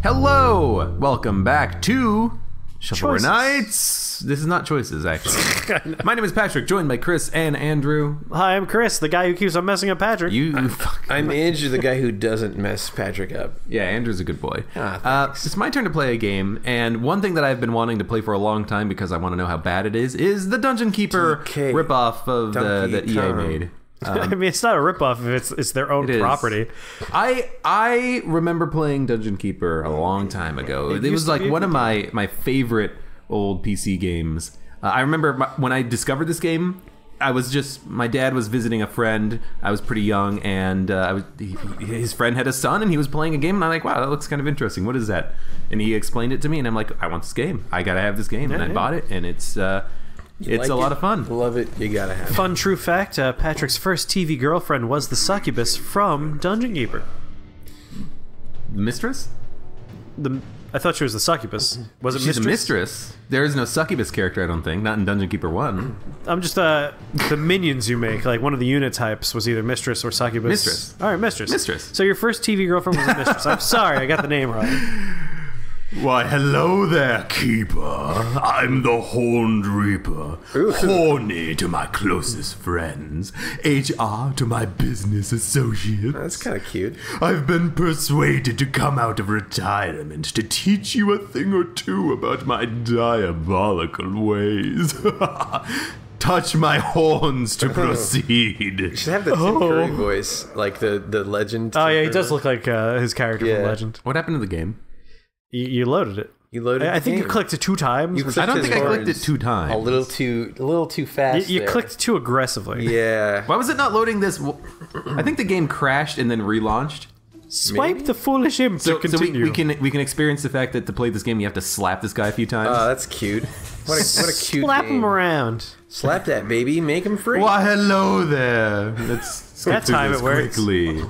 Hello! Welcome back to Shovelware Nights. This is not choices, actually. My name is Patrick, joined by Chris and Andrew. Hi, I'm Chris, the guy who keeps on messing up Patrick. I'm Andrew, the guy who doesn't mess Patrick up. Yeah, Andrew's a good boy. It's my turn to play a game, and one thing that I've been wanting to play for a long time because I want to know how bad it is the Dungeon Keeper ripoff of that EA made. I mean, it's not a ripoff if it's their own property. I remember playing Dungeon Keeper a long time ago. It was like one of my favorite old PC games. I remember when I discovered this game, my dad was visiting a friend. I was pretty young, and his friend had a son, and he was playing a game, and I'm like, wow, that looks kind of interesting. What is that? And he explained it to me, and I'm like, I want this game. I gotta have this game, and I bought it, and it's a lot of fun. Love it. You gotta have it. Fun true fact, Patrick's first TV girlfriend was the succubus from Dungeon Keeper. The mistress? I thought she was the succubus. Was it She's mistress? a mistress. There is no succubus character, I don't think. Not in Dungeon Keeper 1. I'm just, the minions you make, like one of the unit types was either mistress or succubus. Mistress. Alright, mistress. Mistress. So your first TV girlfriend was a mistress. I'm sorry, I got the name wrong. Why, hello there, Keeper. I'm the Horned Reaper. Horny to my closest friends. HR to my business associates. That's kind of cute. I've been persuaded to come out of retirement to teach you a thing or two about my diabolical ways. Touch my horns to proceed. You should have the Tim Curry voice, like the legend. Oh yeah, he does look like his character from Legend. What happened to the game? You loaded it. You loaded. I think you clicked it 2 times. I don't think I clicked it 2 times. A little too fast. You clicked too aggressively. Yeah. Why was it not loading this? I think the game crashed and then relaunched. Swipe the foolish imp to continue. So we can experience the fact that to play this game you have to slap this guy a few times. Oh, that's cute. What a cute Slap game. him around. Slap that baby, make him free. Why, hello there. Let's skip through time this it works. quickly.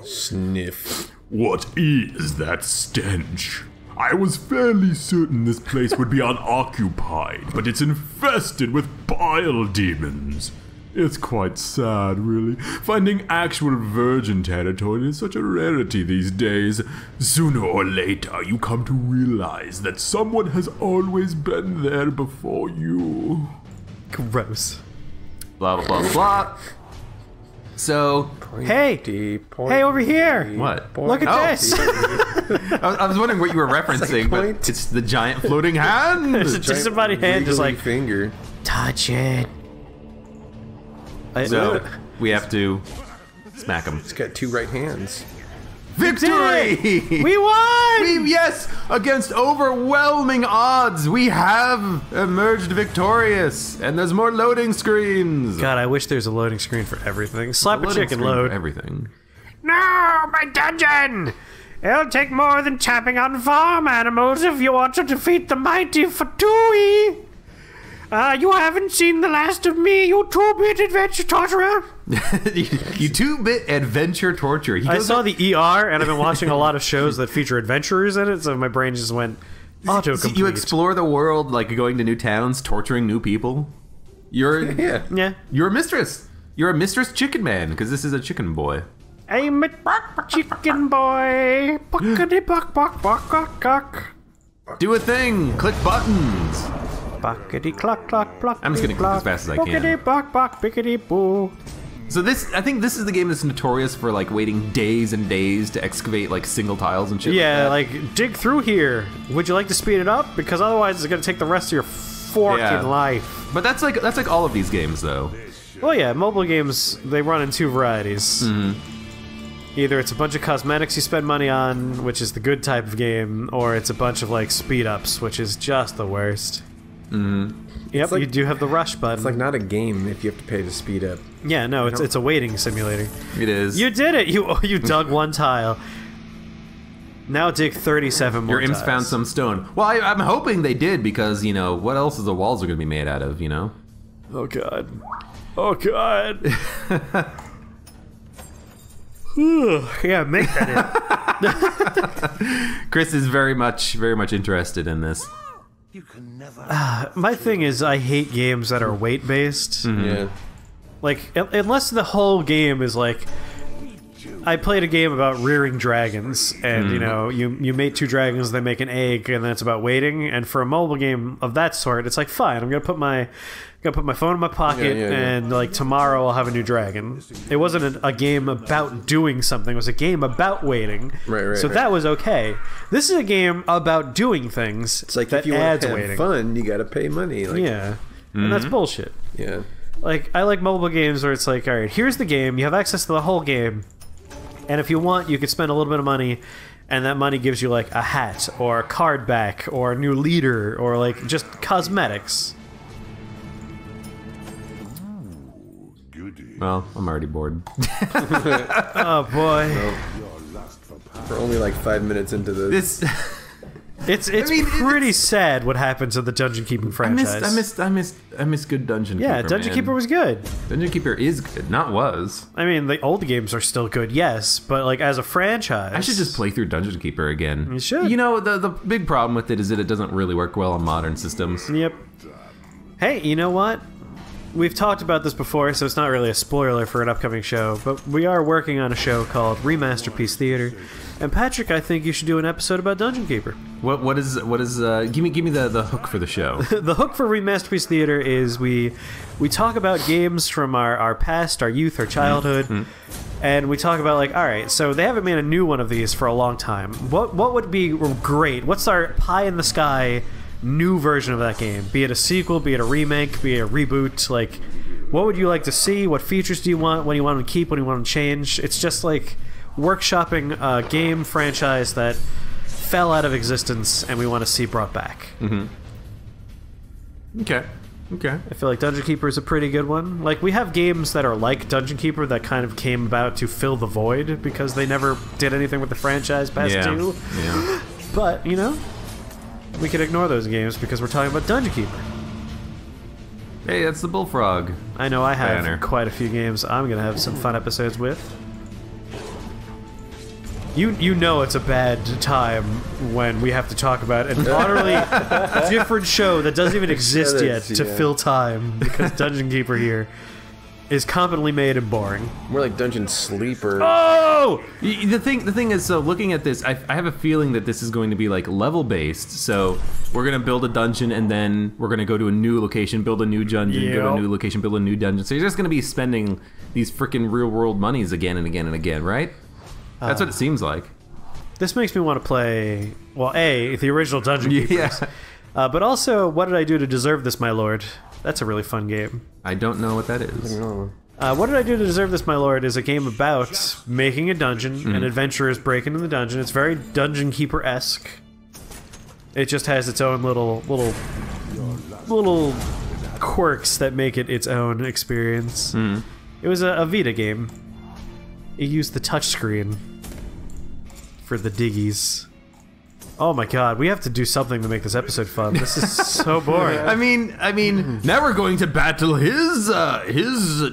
Sniff. What is that stench? I was fairly certain this place would be unoccupied, but it's infested with bile demons. It's quite sad, really. Finding actual virgin territory is such a rarity these days. Sooner or later, you come to realize that someone has always been there before you. Gross. Blah blah blah blah. So Hey, over here. what? Look at this. I was wondering what you were referencing, but it's the giant floating hand. There's just somebody's hand just like, finger. touch it. So we have to smack him. It's got 2 right hands. Victory! We won! Yes, against overwhelming odds, we have emerged victorious, and there's more loading screens. God, I wish there's a loading screen for everything. Slap a Loading chicken screen for load. everything. No, my dungeon! It'll take more than tapping on farm animals if you want to defeat the mighty Fatui. You haven't seen the last of me, you 2-bit adventure torturer. You 2-bit adventure torture. I saw the ER, and I've been watching a lot of shows that feature adventurers in it, so my brain just went autocomplete. You explore the world, like going to new towns, torturing new people. You're You're a mistress. You're a mistress chicken man, because this is a chicken boy. I'm a chicken boy. Buckety buck buck buck buck buck. Do a thing. Click buttons. Buckety cluck cluck pluck. I'm just gonna click as fast as I can. Buckety buck buck bickety boo. So I think this is the game that's notorious for like waiting days and days to excavate like single tiles and shit. Yeah, like like dig through here. Would you like to speed it up? Because otherwise it's gonna take the rest of your forking life. But that's like all of these games though. Well, yeah, mobile games they run in 2 varieties. Either it's a bunch of cosmetics you spend money on, which is the good type of game, or it's a bunch of like speed ups, which is just the worst. Yep, like, you do have the rush button. It's like not a game if you have to pay to speed up. Yeah, no, it's a waiting simulator. It is. You did it! You dug 1 tile. Now dig 37 more Your imps tiles. found some stone. Well, I'm hoping they did because, you know, what else is the walls are going to be made out of, you know? Oh god. Oh god. Yeah, make that in. Chris is very much interested in this. My thing is, I hate games that are weight-based. Yeah. Like, unless the whole game is like, I played a game about rearing dragons, and you know, you mate 2 dragons, they make an egg, and then it's about waiting. And for a mobile game of that sort, it's like, fine, I'm gonna put my phone in my pocket, and like tomorrow I'll have a new dragon. It wasn't a game about doing something; it was a game about waiting. Right. So that was okay. This is a game about doing things. It's like that if you want adds to have waiting. fun, you got to pay money. Like, Yeah, and that's bullshit. Yeah. Like, I like mobile games where it's like, all right, here's the game. You have access to the whole game. And if you want, you could spend a little bit of money, and that money gives you, like, a hat, or a card back, or a new leader, or, like, just cosmetics. Well, I'm already bored. Oh, boy. We're only like 5 minutes into this. It's pretty sad what happened to the Dungeon Keeping franchise. I miss good Dungeon Keeper. Yeah, Dungeon man. Keeper was good. Dungeon Keeper is good, not was. I mean, the old games are still good, yes, but, like, as a franchise... I should just play through Dungeon Keeper again. You should. You know, the big problem with it is that it doesn't really work well on modern systems. Yep. Hey, you know what? We've talked about this before, so it's not really a spoiler for an upcoming show, but we are working on a show called Remasterpiece Theater. And Patrick, I think you should do an episode about Dungeon Keeper. What is give me the hook for the show. The hook for Remasterpiece Theater is we talk about games from our past, our youth, our childhood, and we talk about, like, all right, so they haven't made a new one of these for a long time. What would be great? What's our pie in the sky new version of that game? Be it a sequel, be it a remake, be it a reboot. Like, what would you like to see? What features do you want? What do you want to keep? What do you want to change? It's just like workshopping a game franchise that fell out of existence and we want to see brought back. Okay. I feel like Dungeon Keeper is a pretty good one. Like, we have games that are like Dungeon Keeper that kind of came about to fill the void because they never did anything with the franchise past 2. Yeah. But, you know, we could ignore those games because we're talking about Dungeon Keeper. Hey, that's the Bullfrog. I know I have Banner. quite a few games I'm going to have some fun episodes with. You know it's a bad time when we have to talk about an utterly different show that doesn't even exist yet to fill time because Dungeon Keeper here is competently made and boring. More like Dungeon Sleeper. Oh! The thing is, so looking at this, I have a feeling that this is going to be like level based. So we're gonna build a dungeon and then we're gonna go to a new location, build a new dungeon, go to a new location, build a new dungeon. So you're just gonna be spending these freaking real world monies again and again and again, right? That's what it seems like. This makes me want to play, well, the original Dungeon Keepers. Yeah. But also, What Did I Do to Deserve This, My Lord? That's a really fun game. I don't know what that is. What Did I Do to Deserve This, My Lord is a game about making a dungeon and adventurers break into the dungeon. It's very Dungeon Keeper-esque. It just has its own little quirks that make it its own experience. It was a Vita game. It used the touchscreen for the diggies. Oh my god, we have to do something to make this episode fun. This is so boring. I mean, now we're going to battle his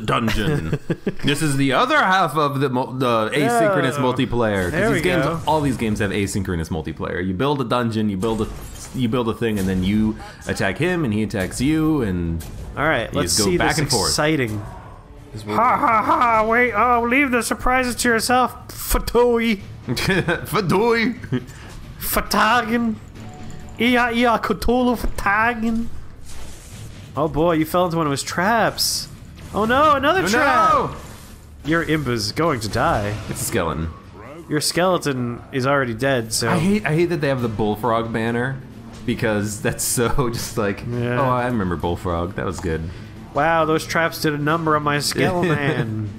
dungeon. This is the other half of the asynchronous multiplayer. There we Games, go. all these games have asynchronous multiplayer. You build a dungeon, you build a thing, and then you attack him, and he attacks you, and All right, let's just go see back this and forth. exciting. Ha ha ha! Wait, leave the surprises to yourself, Fatoi. Fadoy. Fatagen. Ia Cthulhu Fatagen. Oh boy, you fell into one of his traps. Oh no, another trap! No! Your Imba's going to die. It's a skeleton. Your skeleton is already dead, so... I hate that they have the Bullfrog banner, because that's so just like, Yeah. oh, I remember Bullfrog. That was good. Wow, those traps did a number on my skeleton.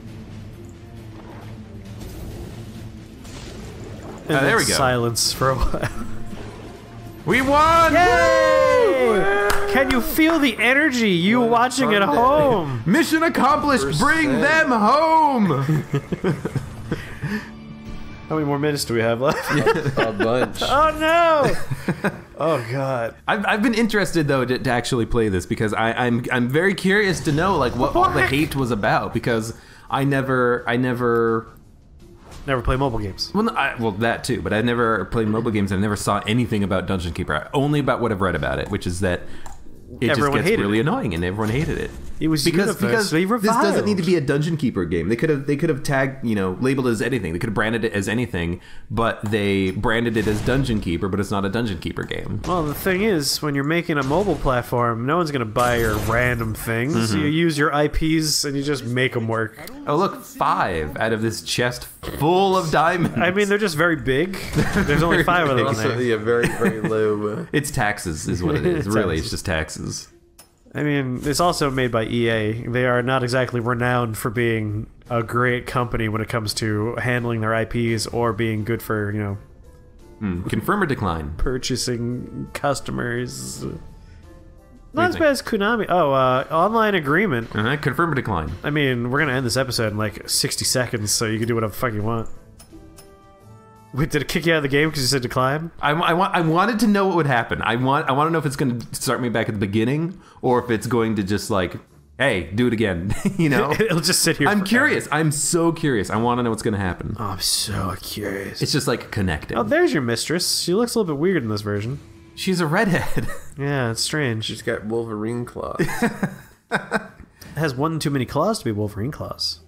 And there we then go. Silence for a while. We won! Yay! Can you feel the energy? You watching at home? Mission accomplished! Bring them home! How many more minutes do we have left? A bunch. Oh no! Oh god. I've been interested though to actually play this because I'm very curious to know like what all the hate was about because I never Never play mobile games. well that too, but I never played mobile games and I never saw anything about Dungeon Keeper. Only about what I've read about it, which is that it just everyone gets hated really it. annoying, and everyone hated it. It was because universally this doesn't reviled. need to be a Dungeon Keeper game. They could have tagged, labeled it as anything. They could have branded it as anything, but they branded it as Dungeon Keeper, but it's not a Dungeon Keeper game. Well, the thing is, when you're making a mobile platform, no one's going to buy your random things. You use your IPs and you just make them work. Oh, look, 5 out of this chest full of diamonds. I mean, they're just very big. There's only 5 of them in Also, there. yeah, very, very low. It's taxes is what it is. Really, it's just taxes. I mean, it's also made by EA. They are not exactly renowned for being a great company when it comes to handling their IPs or being good for, Confirm or decline? purchasing customers. Not as think? bad as Konami. Oh, online agreement. Confirm or decline? I mean, we're going to end this episode in like 60 seconds, so you can do whatever the fuck you want. Wait, did it kick you out of the game because you said decline? I wanted to know what would happen. I want to know if it's going to start me back at the beginning, or if it's going to just like, hey, do it again. It'll just sit here. I'm forever. curious. I'm so curious. I want to know what's going to happen. Oh, I'm so curious. It's just like connecting. Oh, there's your mistress. She looks a little bit weird in this version. She's a redhead. Yeah, it's strange. She's got Wolverine claws. It has one too many claws to be Wolverine claws.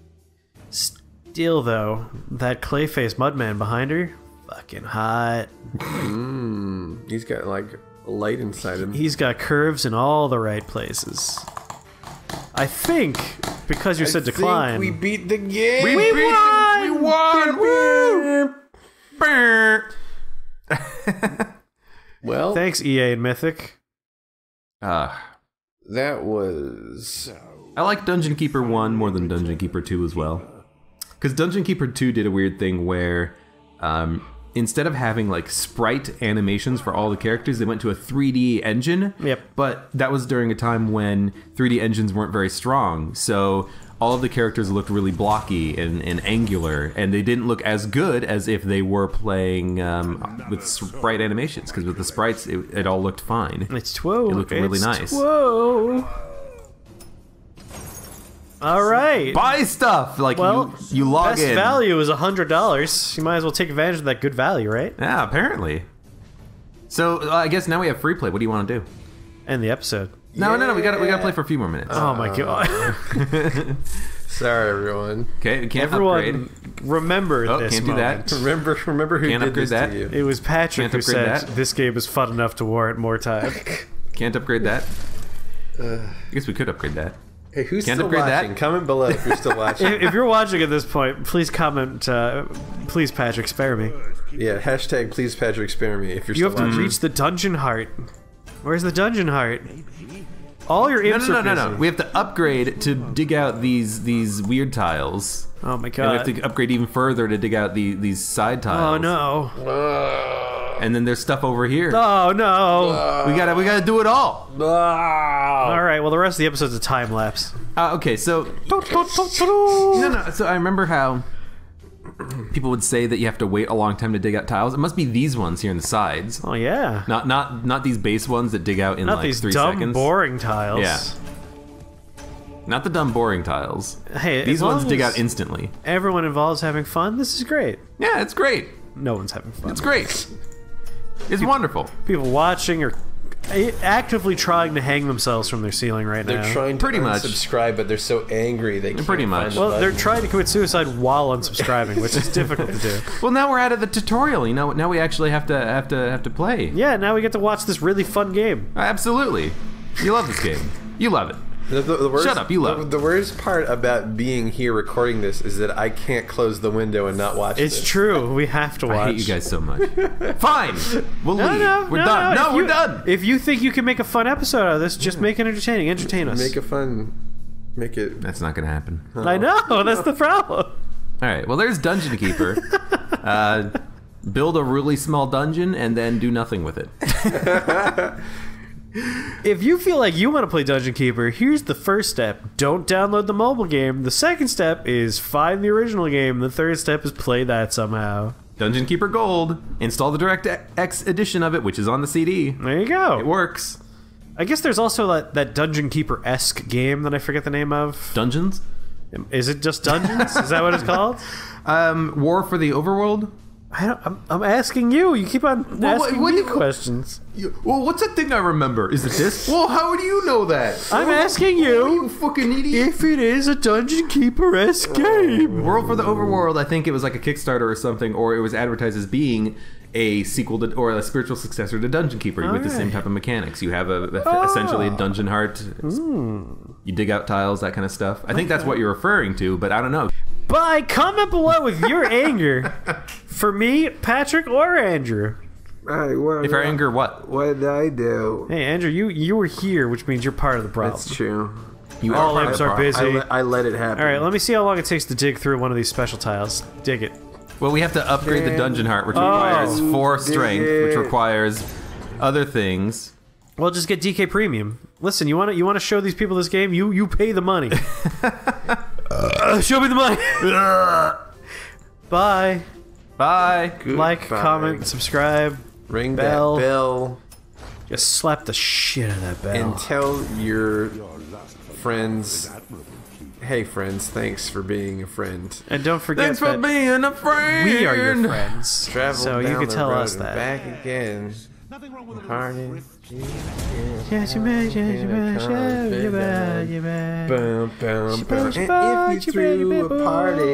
Still, though, that Clayface Mudman behind her, fucking hot. He's got like a light inside him. He's got curves in all the right places. I think because you said decline. We beat the game. We won! Woo! Well, Thanks, EA and Mythic. that was. I like Dungeon Keeper 1 more than Dungeon Keeper 2 as well. Because Dungeon Keeper 2 did a weird thing where instead of having like sprite animations for all the characters, they went to a 3D engine. Yep. But that was during a time when 3D engines weren't very strong. So all of the characters looked really blocky and angular, and they didn't look as good as if they were playing with sprite animations. Because with the sprites, it all looked fine. It's Two. It looked really nice. Whoa. All right. Buy stuff! Like, Well, you log best in. value is $100. You might as well take advantage of that good value, right? Yeah, apparently. So I guess now we have free play. What do you want to do? End the episode. No, we gotta play for a few more minutes. Oh my god. Sorry, everyone. Okay, we can't Everyone, upgrade. remember Oh, this can't do moment. that. Remember who Can't did upgrade this that. to you. It was Patrick Can't who upgrade said that. this game is fun enough to warrant more time. Can't upgrade that. I guess we could upgrade that. Hey, who's Can't still upgrade that? watching? Comment below if you're still watching. If you're watching at this point, please comment. Please, Patrick, spare me. Yeah, hashtag please Patrick spare me if you're You still have to watching. reach the dungeon heart. Where's the dungeon heart? All your imps are No. busy. We have to upgrade to dig out these weird tiles. Oh my And we god. have to upgrade even further to dig out these side tiles. Oh no. And then there's stuff over here. Oh no. We gotta do it all. All right. Well, the rest of the episode's a time lapse. Okay, so no. So I remember how people would say that you have to wait a long time to dig out tiles. It must be these ones here in the sides, Oh yeah. not these base ones that dig out in Not like these 3 dumb, seconds. boring tiles. Yeah. Not the dumb, boring tiles. Hey, These as ones long dig as out instantly. everyone involved is having fun, this is great. Yeah, it's great. No one's having fun. It's great. It's wonderful. People watching are actively trying to hang themselves from their ceiling right They're now. trying to Pretty much. unsubscribe, but they're so angry they can't Pretty much. find the Well, they're button. trying to commit suicide while unsubscribing, which is difficult to do. Well, now we're out of the tutorial. Now we actually have to play. Yeah, now we get to watch this really fun game. Absolutely. You love this game. You love it. The worst, Shut up, you love it. The worst part about being here recording this is that I can't close the window and not watch It's this. true. We have to watch. I hate you guys so much. Fine. We'll leave. No, We're done. No, If we're you- done. If you think you can make a fun episode out of this, just make it entertaining. Entertain us. Make it. That's not gonna happen. I know. That's the problem. All right. Well, there's Dungeon Keeper. Build a really small dungeon and then do nothing with it. If you feel like you want to play Dungeon Keeper, here's the first step. Don't download the mobile game. The second step is find the original game. The third step is play that somehow. Dungeon Keeper Gold. Install the DirectX edition of it, which is on the CD. There you go. It works. I guess there's also that Dungeon Keeper-esque game that I forget the name of. Dungeons. Is it just Dungeons? Is that what it's called? War for the Overworld. I'm asking you. You keep on asking me questions. Well, what's that thing I remember? Is it this? Well, how do you know that? I'm asking you fucking idiot. if it is a Dungeon Keeper-esque game. World for the Overworld, I think it was like a Kickstarter or something, or it was advertised as being a sequel to, or a spiritual successor to Dungeon Keeper with the same type of mechanics. You have essentially a dungeon heart. You dig out tiles, that kind of stuff. I think that's what you're referring to, but I don't know. But comment below with your anger for me, Patrick, or Andrew. If our anger, what? What did I do? Hey, Andrew, you were here, which means you're part of the problem. That's true. All imps are busy. I let it happen. All right, let me see how long it takes to dig through one of these special tiles. Dig it. Well, we have to upgrade the dungeon heart, which requires 4 strength, which requires other things. Well, just get DK Premium. Listen, you want to show these people this game? You pay the money. Show me the money. Bye. Bye. Like, comment, subscribe. Ring bell. that bell. Just slap the shit out of that bell. And tell your friends, hey friends, thanks for being a friend. And don't forget Thanks for being a friend. we are your friends. Travel so down you can the tell road us and that. back again. Party. Yes, you may, Boom, boom, boom. And if you threw a party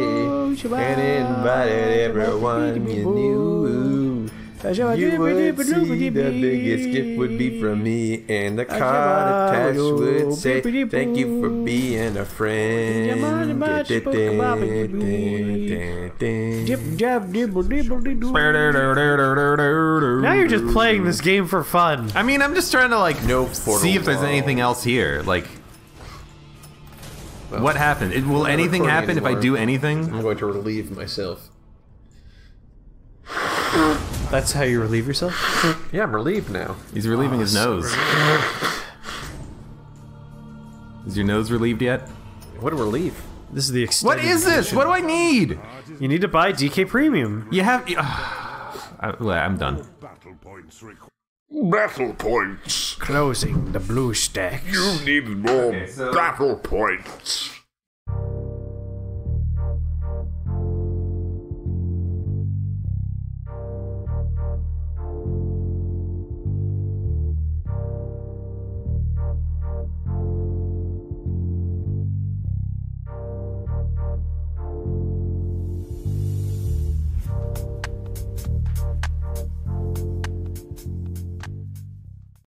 and invited everyone you knew, you would see the biggest gift would be from me, and the card attached would say, thank you for being a friend. Now you're just playing this game for fun. I mean, I'm just trying to like see if there's anything else here. Like, what happened? Will anything happen if I do anything? I'm going to relieve myself. That's how you relieve yourself? Yeah, I'm relieved now. He's relieving his nose. Is your nose relieved yet? What a relief. This is the extended What is this? edition. What do I need? You need to buy DK Premium. You have. I'm done. Battle points. Closing the blue stack. You need more battle points.